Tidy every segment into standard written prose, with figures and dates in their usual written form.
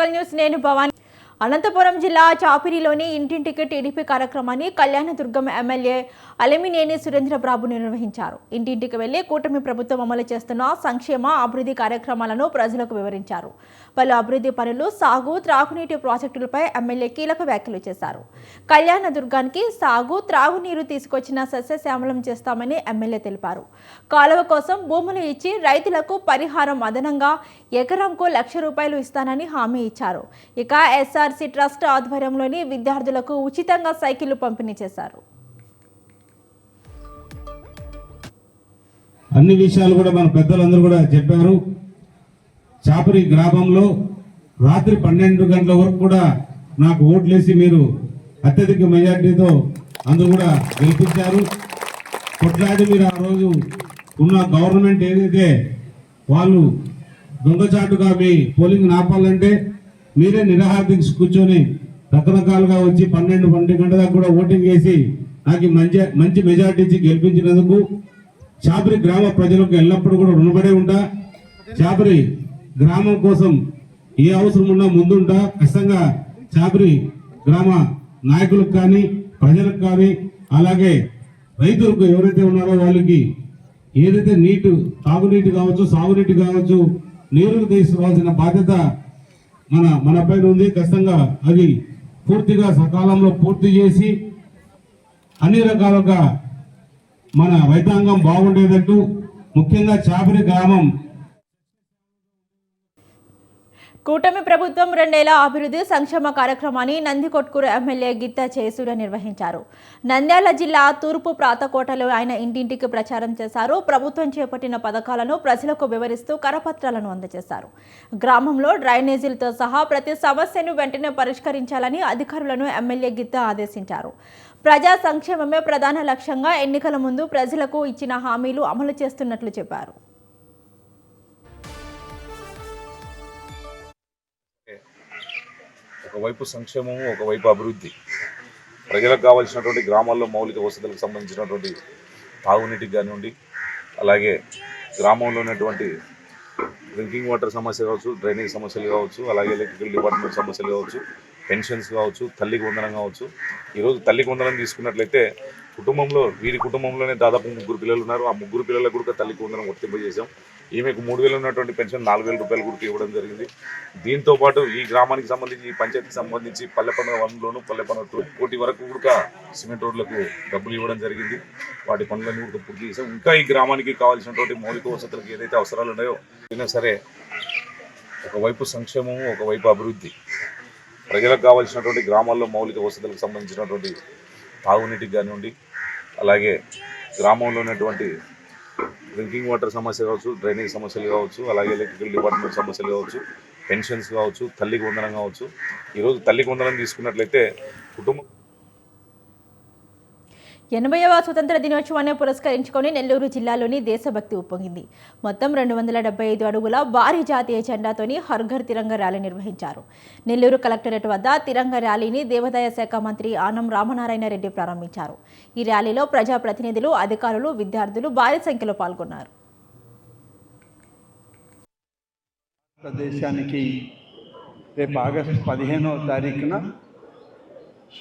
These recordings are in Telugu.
లోకల్ న్యూస్ నేను భవాని. అనంతపురం జిల్లా చాపిరిలోని ఇంటింటికి టీడీపీ కార్యక్రమాన్ని కళ్యాణదుర్గం ఎమ్మెల్యే అలిమినేని సురేంద్రబాబు నిర్వహించారు. ఇంటింటికి వెళ్లి కూటమి ప్రభుత్వం అమలు చేస్తున్న సంక్షేమ అభివృద్ధి కార్యక్రమాలను ప్రజలకు వివరించారు. పలు అభివృద్ధి పనులు, సాగు, త్రాగునీటి ప్రాజెక్టులపై ఎమ్మెల్యే కీలక వ్యాఖ్యలు చేశారు. కళ్యాణదుర్గానికి సాగు, త్రాగునీరు తీసుకొచ్చిన సస్యశ్యామలం చేస్తామని ఎమ్మెల్యే తెలిపారు. కాలువ కోసం భూములు ఇచ్చి రైతులకు పరిహారం అదనంగా ఎకరంకు ₹1,00,000 ఇస్తానని హామీ ఇచ్చారు. ఇక ఎస్ఆర్సీ ట్రస్ట్ ఆధ్వర్యంలోని విద్యార్థులకు ఉచితంగా సైకిళ్లు పంపిణీ చేశారు. అన్ని విషయాలు కూడా మన పెద్దలందరూ కూడా చెప్పారు. చాపరి గ్రామంలో రాత్రి 12 గంటల వరకు కూడా నాకు ఓట్లేసి మీరు అత్యధిక మెజార్టీతో అందరూ కూడా గెలిపించారు. కొట్లాడి మీరు ఆ రోజు ఉన్న గవర్నమెంట్ ఏదైతే వాళ్ళు దొంగచాటుగా మీ పోలింగ్ ఆపాలంటే మీరే నిరాహార దీక్ష కూర్చొని రకరకాలుగా వచ్చి 12 గంటల దాకా కూడా ఓటింగ్ వేసి నాకు మంచి మెజార్టీ ఇచ్చి గెలిపించినందుకు చాపరి గ్రామ ప్రజలకు ఎల్లప్పుడూ కూడా రుణపడే ఉంటా. చాపరి గ్రామం కోసం ఏ అవసరం ఉన్నా ముందుంటా. ఖచ్చితంగా చాపరి గ్రామ నాయకులకు కానీ ప్రజలకు కానీ అలాగే రైతులకు ఎవరైతే ఉన్నారో వాళ్ళకి ఏదైతే తాగునీటి కావచ్చు, సాగునీటి కావచ్చు, నీరుకు తీసుకోవాల్సిన బాధ్యత మన పైన ఉంది. ఖచ్చితంగా అది పూర్తిగా సకాలంలో పూర్తి చేసి అన్ని రకాలుగా మన రైతాంగం బాగుండేటట్టు, ముఖ్యంగా చాపరి గ్రామం కూటమి ప్రభుత్వం 2 ఏళ్ల అభివృద్ధి సంక్షేమ కార్యక్రమాన్ని నందికొట్కూరు ఎమ్మెల్యే గిత్తా జయసూర్య నిర్వహించారు. నంద్యాల జిల్లా తూర్పు ప్రాతకోటలో ఆయన ఇంటింటికి ప్రచారం చేశారు. ప్రభుత్వం చేపట్టిన పథకాలను ప్రజలకు వివరిస్తూ కరపత్రాలను అందజేశారు. గ్రామంలో డ్రైనేజీలతో సహా ప్రతి సమస్యను వెంటనే పరిష్కరించాలని అధికారులను ఎమ్మెల్యే గిత్తా ఆదేశించారు. ప్రజా సంక్షేమమే ప్రధాన లక్ష్యంగా ఎన్నికల ముందు ప్రజలకు ఇచ్చిన హామీలు అమలు చేస్తున్నట్లు చెప్పారు. ఒకవైపు సంక్షేమము, ఒకవైపు అభివృద్ధి. ప్రజలకు కావాల్సినటువంటి గ్రామాల్లో మౌలిక వసతులకు సంబంధించినటువంటి తాగునీటికి కానివ్వండి, అలాగే గ్రామంలో ఉన్నటువంటి డ్రింకింగ్ వాటర్ సమస్య కావచ్చు, డ్రైనేజ్ సమస్యలు కావచ్చు, అలాగే ఎలక్ట్రికల్ డిపార్ట్మెంట్ సమస్యలు కావచ్చు, పెన్షన్స్ కావచ్చు, తల్లికి వందనం కావచ్చు. ఈరోజు తల్లికి వందనం తీసుకున్నట్లయితే వీరి కుటుంబంలోనే దాదాపు 3 పిల్లలు ఉన్నారు. ఆ 3 పిల్లలకు కూడా తల్లికి వందనం వర్తింపజేశాం. ఈమెకు 3,000 ఉన్నటువంటి పెన్షన్ ₹4,000 కూడా ఇవ్వడం జరిగింది. దీంతో పాటు ఈ గ్రామానికి సంబంధించి, ఈ పంచాయతీకి సంబంధించి పల్లెపన 1లోను పల్లెపన 2 కోటి వరకు కూడా సిమెంట్ రోడ్లకు డబ్బులు ఇవ్వడం జరిగింది. వాటి పనులన్నీ కూడా పూర్తి చేసాం. ఇంకా ఈ గ్రామానికి కావాల్సినటువంటి మౌలిక వసతులకు ఏదైతే అవసరాలు ఉన్నాయో అయినా సరే ఒకవైపు సంక్షేమము, ఒకవైపు అభివృద్ధి. ప్రజలకు కావాల్సినటువంటి గ్రామాల్లో మౌలిక వసతులకు సంబంధించినటువంటి తాగునీటికి కానివ్వండి, అలాగే గ్రామంలో ఉన్నటువంటి డ్రింకింగ్ వాటర్ సమస్య కావచ్చు, డ్రైనేజ్ సమస్యలు కావచ్చు, అలాగే ఎలక్ట్రికల్ డిపార్ట్మెంట్ సమస్యలు కావచ్చు, పెన్షన్స్ కావచ్చు, తల్లికి వందనం కావచ్చు. ఈరోజు తల్లికి వందనం తీసుకున్నట్లయితే కుటుంబం 80వ స్వతంత్ర దినోత్సవాన్ని పురస్కరించుకొని నెల్లూరు జిల్లాలోని దేశభక్తి ఉప్పొంగింది. మొత్తం 275 అడుగుల భారీ జాతీయ జెండాతోని హర్ ఘర్ తిరంగా ర్యాలీ నిర్వహించారు. నెల్లూరు కలెక్టరేట్ వద్ద తిరంగా ర్యాలీని దేవాదాయ శాఖ మంత్రి ఆనం రామనారాయణ రెడ్డి ప్రారంభించారు. ఈ ర్యాలీలో ప్రజాప్రతినిధులు, అధికారులు, విద్యార్థులు భారీ సంఖ్యలో పాల్గొన్నారు. దేశానికి రేపు ఆగస్టు 15వ తారీఖున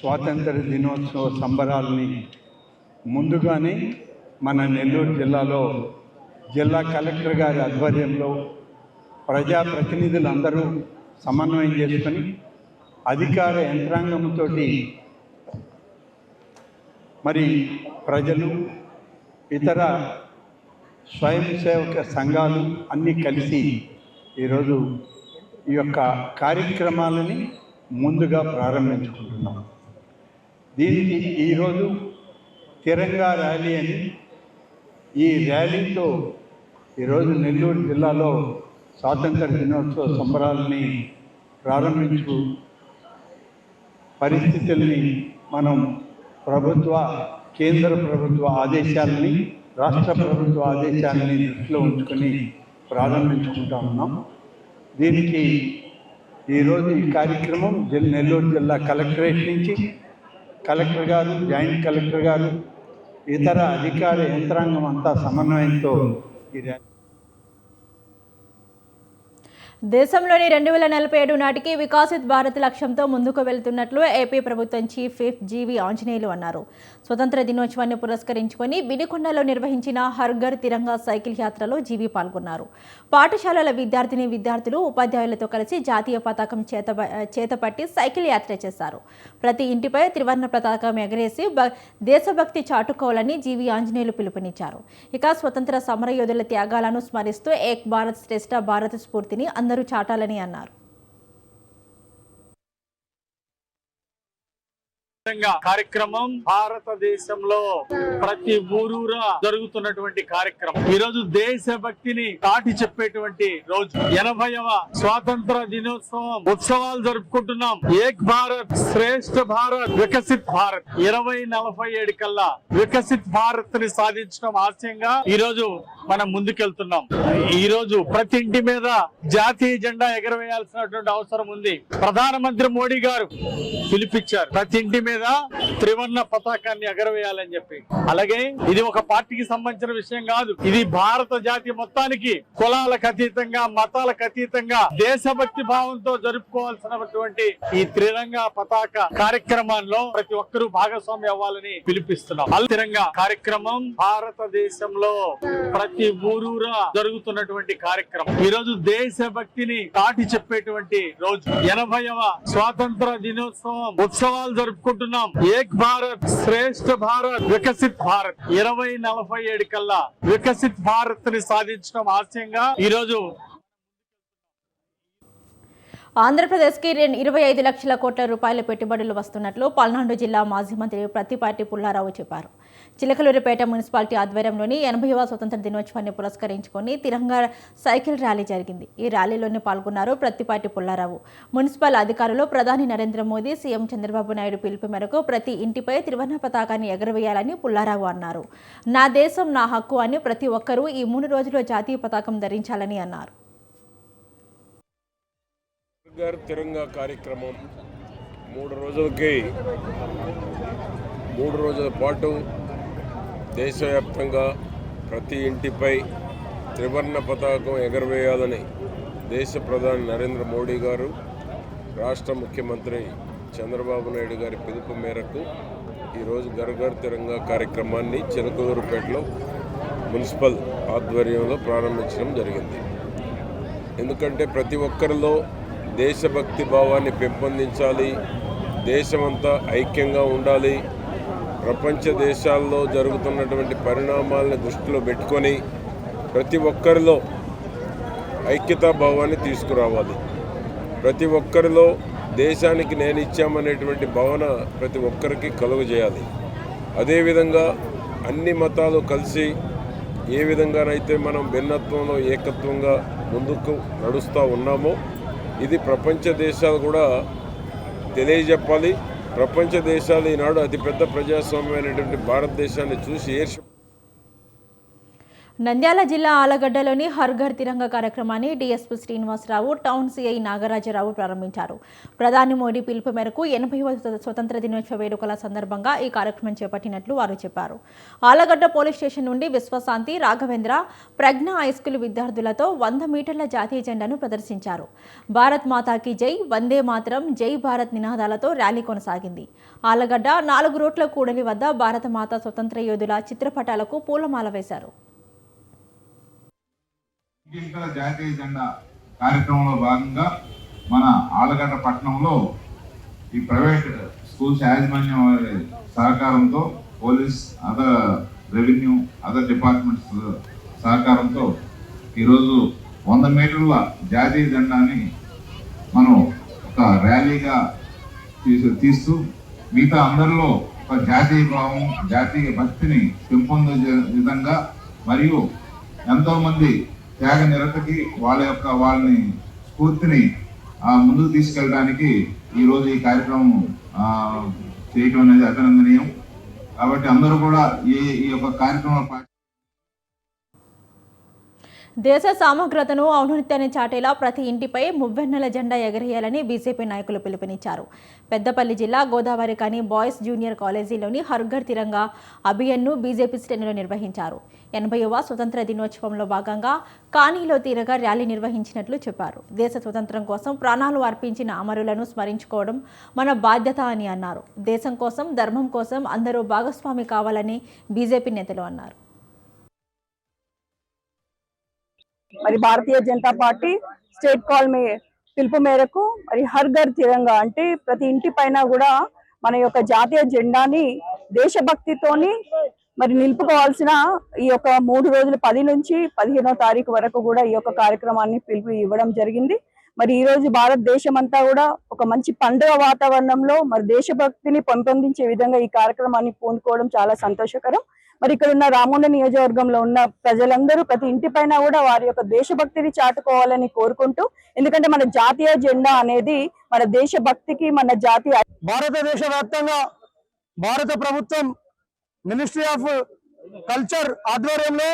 స్వాతంత్ర దినోత్సవ సంబరాలని ముందుగానే మన నెల్లూరు జిల్లాలో జిల్లా కలెక్టర్ గారి ఆధ్వర్యంలో ప్రజాప్రతినిధులందరూ సమన్వయం చేసుకొని అధికార యంత్రాంగంతో మరి ప్రజలు, ఇతర స్వయం సేవక సంఘాలు అన్నీ కలిసి ఈరోజు ఈ యొక్క కార్యక్రమాలని ముందుగా ప్రారంభించుకుంటున్నాం. దీనికి ఈరోజు తిరంగా ర్యాలీ అని, ఈ ర్యాలీతో ఈరోజు నెల్లూరు జిల్లాలో స్వాతంత్ర దినోత్సవ సంబరాలని ప్రారంభించు పరిస్థితుల్ని మనం కేంద్ర ప్రభుత్వ ఆదేశాలని, రాష్ట్ర ప్రభుత్వ ఆదేశాలని దృష్టిలో ఉంచుకొని ప్రారంభించుకుంటా ఉన్నాం. దీనికి ఈరోజు ఈ కార్యక్రమం నెల్లూరు జిల్లా కలెక్టరేట్ నుంచి కలెక్టర్ గారు, జాయింట్ కలెక్టర్ గారు, ఇతర అధికార యంత్రాంగం అంతా సమన్వయంతో ఈ దేశంలోని 2047 నాటికి వికసిత్ భారత్ లక్ష్యంతో ముందుకు వెళ్తున్నట్లు ఏపీ ప్రభుత్వం చీఫ్ విప్ జీవి ఆంజనేయులు అన్నారు. స్వతంత్ర దినోత్సవాన్ని పురస్కరించుకొని బినికొండలో నిర్వహించిన హర్ ఘర్ తిరంగా సైకిల్ యాత్రలో జీవి పాల్గొన్నారు. పాఠశాలల విద్యార్థులు ఉపాధ్యాయులతో కలిసి జాతీయ పతాకం చేతపట్టి సైకిల్ యాత్ర చేశారు. ప్రతి ఇంటిపై త్రివర్ణ పతాకం ఎగరేసి దేశభక్తి చాటుకోవాలని జీవి ఆంజనేయులు పిలుపునిచ్చారు. ఇక స్వతంత్ర సమరయోధుల త్యాగాలను స్మరిస్తూ ఏక్ భారత్ శ్రేష్ఠ భారత్ స్ఫూర్తిని అందరూ చాటాలని అన్నారు. కార్యక్రమం భారతదేశంలో ప్రతి ఊరూరా జరుగుతున్నటువంటి కార్యక్రమం. ఈ రోజు దేశభక్తిని దాటి చెప్పేటువంటి రోజు. 80వ స్వాతంత్ర దినోత్సవం ఉత్సవాలు జరుపుకుంటున్నాం. ఏక్ భారత్ శ్రేష్ఠ భారత్ వికసిత్ భారత్ 2047 కల్లా వికసిత్ భారత్ ని సాధించడం ఆశయంగా ఈ రోజు మనం ముందుకెళ్తున్నాం. ఈ రోజు ప్రతి ఇంటి మీద జాతీయ జెండా ఎగరవేయాల్సినటువంటి అవసరం ఉంది. ప్రధానమంత్రి మోడీ గారు పిలిపించారు ప్రతి ఇంటి మీద త్రివర్ణ పతాకాన్ని ఎగరవేయాలని చెప్పి. అలాగే ఇది ఒక పార్టీకి సంబంధించిన విషయం కాదు. ఇది భారత జాతి మొత్తానికి కులాలకు అతీతంగా మతాలకు అతీతంగా దేశభక్తి భావంతో జరుపుకోవాల్సినటువంటి ఈ త్రిరంగా పతాక కార్యక్రమాల్లో ప్రతి ఒక్కరూ భాగస్వామి అవ్వాలని పిలిపిస్తున్నాం. తిరంగా కార్యక్రమం భారతదేశంలో ప్రతి ఊరూరా జరుగుతున్నటువంటి కార్యక్రమం. ఈ రోజు దేశభక్తిని దాటి చెప్పేటువంటి రోజు. 80వ స్వాతంత్ర దినోత్సవం ఉత్సవాలు జరుపుకుంటున్నాం. ఏక్ భారత్ శ్రేష్ఠ భారత్ వికసిత్ భారత్ 2047 కల్లా వికసిత్ భారత్ ని సాధించడం ఆశయంగా ఈ రోజు ఆంధ్రప్రదేశ్కి 25 లక్షల కోట్ల రూపాయల పెట్టుబడులు వస్తున్నట్లు పల్నాడు జిల్లా మాజీ మంత్రి ప్రత్తిపాటి పుల్లారావు చెప్పారు. చిలకలూరిపేట మున్సిపాలిటీ ఆధ్వర్యంలోని 80వ స్వతంత్ర దినోత్సవాన్ని పురస్కరించుకొని తిరంగా సైకిల్ ర్యాలీ జరిగింది. ఈ ర్యాలీలోనే పాల్గొన్నారు ప్రత్తిపాటి పుల్లారావు. మున్సిపల్ అధికారులు ప్రధాని నరేంద్ర మోదీ, సీఎం చంద్రబాబు నాయుడు పిలుపు మేరకు ప్రతి ఇంటిపై త్రివర్ణ పతాకాన్ని ఎగరవేయాలని పుల్లారావు అన్నారు. నా దేశం నా హక్కు అని ప్రతి ఒక్కరూ ఈ 3 రోజుల్లో జాతీయ పతాకం ధరించాలని అన్నారు. ఘర్ తిరంగా కార్యక్రమం 3 రోజుల పాటు దేశవ్యాప్తంగా ప్రతి ఇంటిపై త్రివర్ణ పతాకం ఎగరవేయాలని దేశ ప్రధాని నరేంద్ర మోడీ గారు, రాష్ట్ర ముఖ్యమంత్రి చంద్రబాబు నాయుడు గారి పిలుపు మేరకు ఈరోజు ఘర్ ఘర్ తిరంగా కార్యక్రమాన్ని చిలకలూరుపేటలో మున్సిపల్ ఆధ్వర్యంలో ప్రారంభించడం జరిగింది. ఎందుకంటే ప్రతి ఒక్కరిలో దేశభక్తి భావాన్ని పెంపొందించాలి, దేశమంతా ఐక్యంగా ఉండాలి, ప్రపంచ దేశాల్లో జరుగుతున్నటువంటి పరిణామాలను దృష్టిలో పెట్టుకొని ప్రతి ఒక్కరిలో ఐక్యతా భావాన్ని తీసుకురావాలి. ప్రతి ఒక్కరిలో దేశానికి నేను ఇచ్చామనేటువంటి భావన ప్రతి ఒక్కరికి కలుగజేయాలి. అదేవిధంగా అన్ని మతాలు కలిసి ఏ విధంగానైతే మనం భిన్నత్వంలో ఏకత్వంగా ముందుకు నడుస్తూ ఉన్నామో ఇది ప్రపంచ దేశాలు కూడా తెలియజెప్పాలి. ప్రపంచ దేశాలు ఈనాడు అతిపెద్ద ప్రజాస్వామ్యమైనటువంటి భారతదేశాన్ని చూసి నంద్యాల జిల్లా ఆలగడ్డలోని హర్ ఘర్ తిరంగా కార్యక్రమాన్ని DSP Srinivasarao, town CI Nagarajarao ప్రారంభించారు. ప్రధాని మోడీ పిలుపు మేరకు 80వ స్వతంత్ర దినోత్సవ వేడుకల సందర్భంగా ఈ కార్యక్రమం చేపట్టినట్లు వారు చెప్పారు. ఆలగడ్డ పోలీస్ స్టేషన్ నుండి విశ్వశాంతి, రాఘవేంద్ర, ప్రజ్ఞ హైస్కూల్ విద్యార్థులతో 100 మీటర్ల జాతీయ జెండాను ప్రదర్శించారు. భారత్ మాతాకి జై, వందే మాతరం, జై భారత్ నినాదాలతో ర్యాలీ కొనసాగింది. ఆలగడ్డ 4 రోడ్ల కూడలి వద్ద భారత మాత స్వతంత్ర యోధుల చిత్రపటాలకు పూలమాల వేశారు. జాతీయ జెండా కార్యక్రమంలో భాగంగా మన ఆలగడ్డ పట్టణంలో ఈ ప్రైవేట్ స్కూల్స్ యాజమాన్యం వారి సహకారంతో, police, other revenue, other departments సహకారంతో ఈరోజు 100 మీటర్ల జాతీయ జెండాని మనం ఒక ర్యాలీగా తీస్తూ మిగతా అందరిలో ఒక జాతీయ భావం, జాతీయ భక్తిని పెంపొందే విధంగా మరియు ఎంతోమంది త్యాగ నిరతకి వాళ్ళని స్ఫూర్తిని ముందుకు తీసుకెళ్ళడానికి ఈరోజు ఈ కార్యక్రమం చేయడం అనేది అభినందనీయం. కాబట్టి అందరూ కూడా ఈ యొక్క కార్యక్రమంలో దేశ సమగ్రతను ఔన్నత్యాన్ని చాటేలా ప్రతి ఇంటిపై మువ్వెన్నెల జెండా ఎగరేయాలని బీజేపీ నాయకులు పిలుపునిచ్చారు. పెద్దపల్లి జిల్లా గోదావరి కాని బాయ్స్ జూనియర్ కాలేజీలోని హర్ ఘర్ తిరంగా అభియాన్ను బీజేపీ శ్రేణులు నిర్వహించారు. 80వ స్వతంత్ర దినోత్సవంలో భాగంగా కానీలో తీరగా ర్యాలీ నిర్వహించినట్లు చెప్పారు. దేశ స్వతంత్రం కోసం ప్రాణాలు అర్పించిన అమరులను స్మరించుకోవడం మన బాధ్యత అని అన్నారు. దేశం కోసం, ధర్మం కోసం అందరూ భాగస్వామి కావాలని బీజేపీ నేతలు అన్నారు. మరి Bharatiya Janata party state call పిలుపు మేరకు మరి హర్ ఘర్ తిరంగా అంటే ప్రతి ఇంటి పైన కూడా మన యొక్క జాతీయ జెండాని దేశభక్తితోని మరి నిలుపుకోవాల్సిన ఈ యొక్క 3 రోజులు 10 నుంచి 15వ తారీఖు వరకు కూడా ఈ యొక్క కార్యక్రమాన్ని పిలుపు ఇవ్వడం జరిగింది. మరి ఈ రోజు భారతదేశం అంతా కూడా ఒక మంచి పండుగ వాతావరణంలో మరి దేశభక్తిని పెంపొందించే విధంగా ఈ కార్యక్రమాన్ని పూనుకోవడం చాలా సంతోషకరం. మరి ఇక్కడ ఉన్న రామోండ నియోజకవర్గంలో ఉన్న ప్రజలందరూ ప్రతి ఇంటి పైన కూడా వారి యొక్క దేశభక్తిని చాటుకోవాలని కోరుకుంటూ, ఎందుకంటే మన జాతీయ జెండా అనేది మన దేశభక్తికి మన జాతీయ భారతదేశ వ్యాప్తంగా భారత ప్రభుత్వం మినిస్ట్రీ ఆఫ్ కల్చర్ ఆధ్వర్యంలో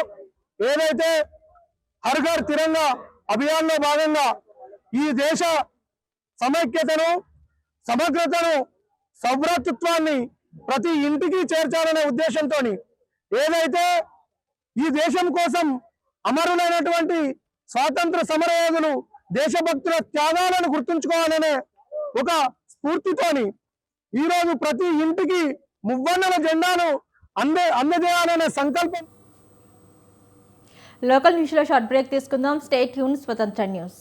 ఏదైతే హర్ ఘర్ తిరంగా అభియాన్లో భాగంగా ఈ దేశ సమైక్యతను, సమగ్రతను, సౌభ్రాతృత్వాన్ని ప్రతి ఇంటికి చేర్చాలనే ఉద్దేశంతో ఏదైతే ఈ దేశం కోసం అమరులైనటువంటి స్వాతంత్ర సమరయోధులు, దేశభక్తుల త్యాగాలను గుర్తుంచుకోవాలనే ఒక స్ఫూర్తితోని ఈరోజు ప్రతి ఇంటికి మువ్వన్నెల జెండాను అందజేయాలనే సంకల్పం. లోకల్ న్యూస్లో షార్ట్ బ్రేక్ తీసుకుందాం. స్టే ట్యూన్ స్వతంత్ర న్యూస్.